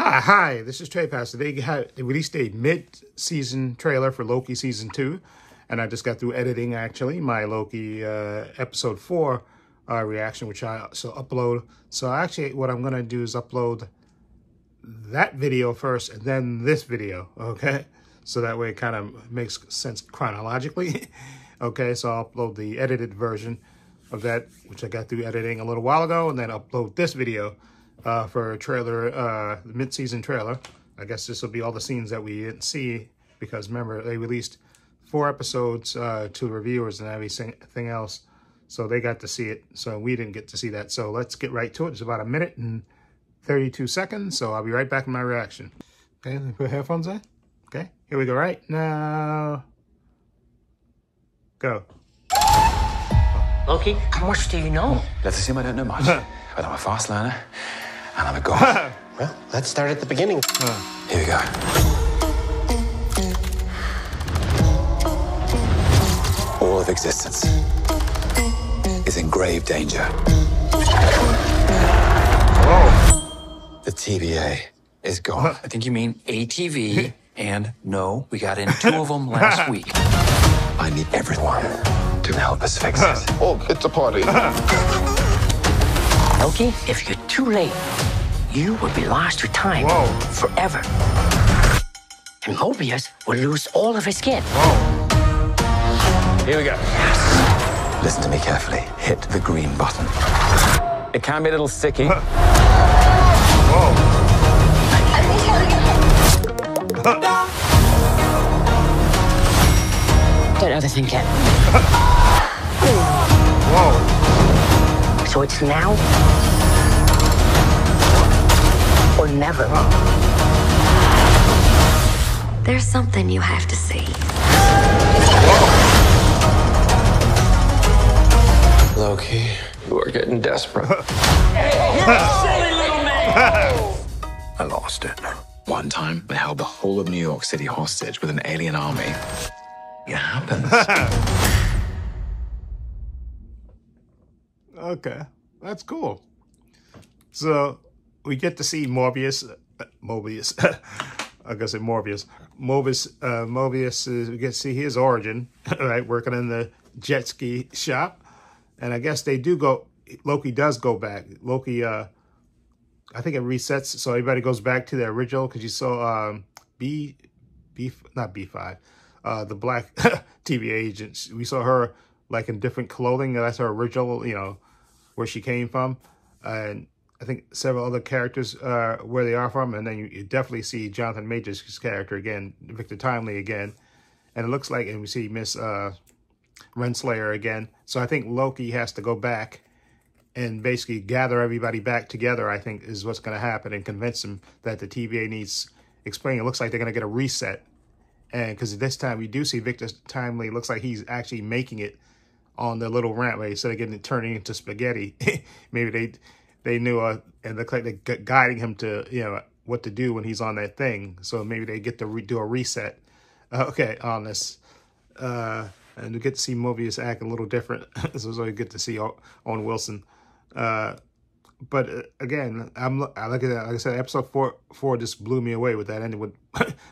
Hi, this is Trey Pastor. They released a mid-season trailer for Loki Season 2, and I just got through editing, actually, my Loki Episode 4 reaction, which I also upload. So actually, what I'm going to do is upload that video first, and then this video, okay? So that way it kind of makes sense chronologically. Okay, so I'll upload the edited version of that, which I got through editing a little while ago, and then upload this video for a trailer, the mid-season trailer. I guess this will be all the scenes that we didn't see, because remember, they released 4 episodes to the reviewers and everything else, so they got to see it, so we didn't get to see that. So let's get right to it. It's about 1 minute and 32 seconds, so I'll be right back in my reaction. Okay, let me put headphones on. Okay, here we go right now. Go. Loki, how much do you know? Let's assume I don't know much, but I'm a fast learner, and I'm a god. Well, let's start at the beginning. Here we go. All of existence is in grave danger. Whoa. The TVA is gone. I think you mean ATV, and no, we got in 2 of them last week. I need everyone to help us fix it. Oh, it's a party. Loki, if you're too late, you will be lost to time forever. And Mobius will lose all of his skin. Here we go. Listen to me carefully. Hit the green button. It can be a little sticky. Don't overthink it. Whoa. So it's now or never. There's something you have to see. Loki, you are getting desperate. I lost it. One time, I held the whole of New York City hostage with an alien army. It happens. Okay, that's cool. So we get to see Mobius. I guess Mobius. Mobius, we get to see his origin, right? Working in the jet ski shop. And I guess they do go, Loki does go back. Loki, I think it resets, so everybody goes back to the original, because you saw not B5, the black TVA agent. We saw her like in different clothing. That's her original, you know, where she came from. And I think several other characters where they are from. And then you definitely see Jonathan Majors' character again, Victor Timely again. And it looks like, and we see Miss Renslayer again. So I think Loki has to go back and basically gather everybody back together, I think, is what's going to happen, and convince them that the TVA needs explaining. It looks like they're going to get a reset. And because this time we do see Victor Timely, looks like he's actually making it on the little ramp where instead of getting it turning into spaghetti. Maybe they knew, and it looks like they're guiding him to, you know, what to do when he's on that thing. So maybe they get to do a reset. Okay, on this. And we get to see Mobius act a little different. So it's always good to see Owen Wilson. But again, like I said, episode 4 just blew me away with that ending with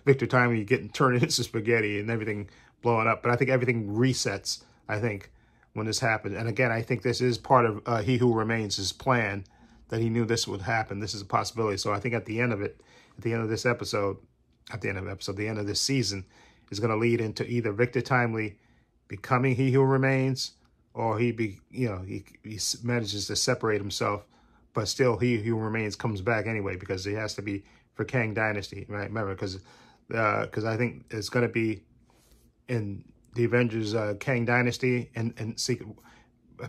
Victor Timely getting turned into spaghetti and everything blowing up. But I think everything resets, I think, when this happened. And again, I think this is part of He Who Remains' plan, that he knew this would happen. This is a possibility. So I think at the end of it, at the end of this episode, the end of this season, is going to lead into either Victor Timely becoming He Who Remains, or he manages to separate himself, but still He Who Remains comes back anyway, because it has to be for Kang Dynasty, right? Remember, because I think it's going to be in the Avengers Kang Dynasty, and Secret,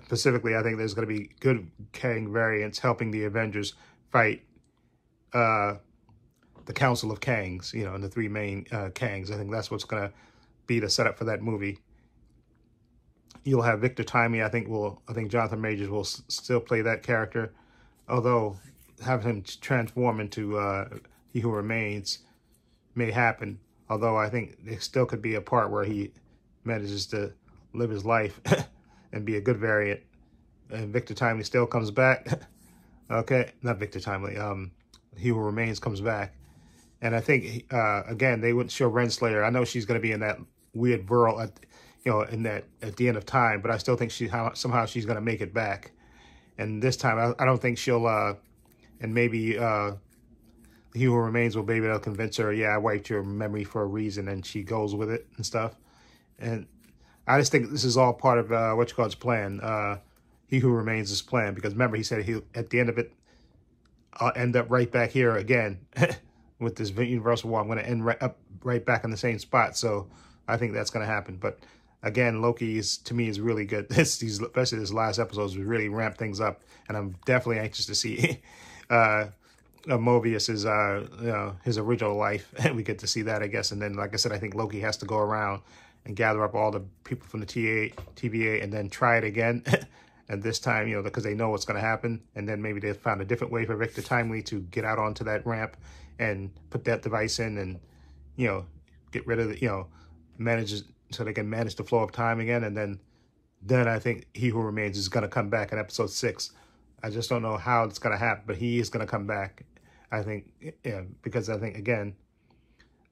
specifically, I think there's going to be good Kang variants helping the Avengers fight the Council of Kangs, you know, and the 3 main Kangs. I think that's what's going to be the setup for that movie. You'll have Victor Timely. I think Jonathan Majors will still play that character, although having him transform into He Who Remains may happen. Although I think there still could be a part where he manages to live his life and be a good variant, and Victor Timely still comes back. Okay, not Victor Timely. He Who Remains comes back. And I think, again, they wouldn't show Renslayer. I know she's going to be in that weird whirl at the end of time, but I still think somehow she's going to make it back. And this time, I don't think she'll, and maybe He Who Remains will be able to convince her, yeah, I wiped your memory for a reason, and she goes with it and stuff. And I just think this is all part of his plan. He Who Remains' his plan, because remember, he said at the end of it, I'll end up right back here again with this universal war. I'm going to end right back in the same spot. So I think that's going to happen. But again, Loki to me is really good. Especially this last episode really ramped things up, and I'm definitely anxious to see Mobius's his original life. We get to see that, I guess. And then, like I said, I think Loki has to go around and gather up all the people from the TVA and then try it again. And this time, because they know what's going to happen. And then maybe they found a different way for Victor Timely to get out onto that ramp and put that device in and, get rid of the, so they can manage the flow of time again. And then I think He Who Remains is going to come back in episode 6. I just don't know how it's going to happen, but he is going to come back. I think, because I think they're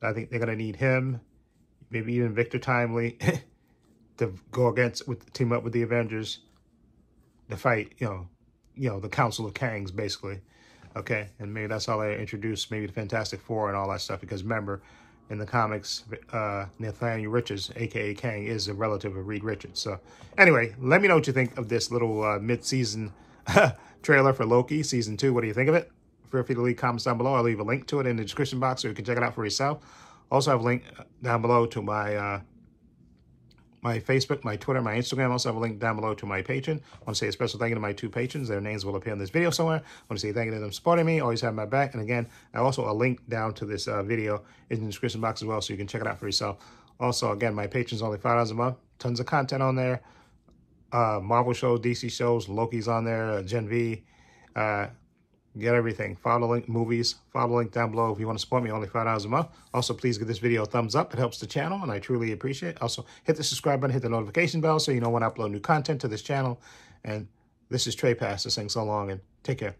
going to need him, maybe even Victor Timely, to go team up with the Avengers, to fight, the Council of Kangs, basically. Okay, and maybe that's how they introduce maybe the Fantastic Four and all that stuff, because remember, in the comics, Nathaniel Richards, a.k.a. Kang, is a relative of Reed Richards. So anyway, let me know what you think of this little mid-season trailer for Loki Season 2. What do you think of it? Feel free to leave comments down below. I'll leave a link to it in the description box so you can check it out for yourself. Also, I have a link down below to my my Facebook, my Twitter, my Instagram. I also have a link down below to my Patreon. I want to say a special thank you to my 2 patrons. Their names will appear in this video somewhere. I want to say thank you to them supporting me. Always have my back. And again, I also a link down to this video in the description box as well, so you can check it out for yourself. Also, again, my patrons only $5 a month. Tons of content on there. Marvel shows, DC shows, Loki's on there, Gen V. Get everything. Follow the link, movies. Follow the link down below if you want to support me. Only $5 a month. Also, please give this video a thumbs up. It helps the channel, and I truly appreciate it. Also, hit the subscribe button, hit the notification bell so you know when I upload new content to this channel. And this is Trey Pastor saying so long, and take care.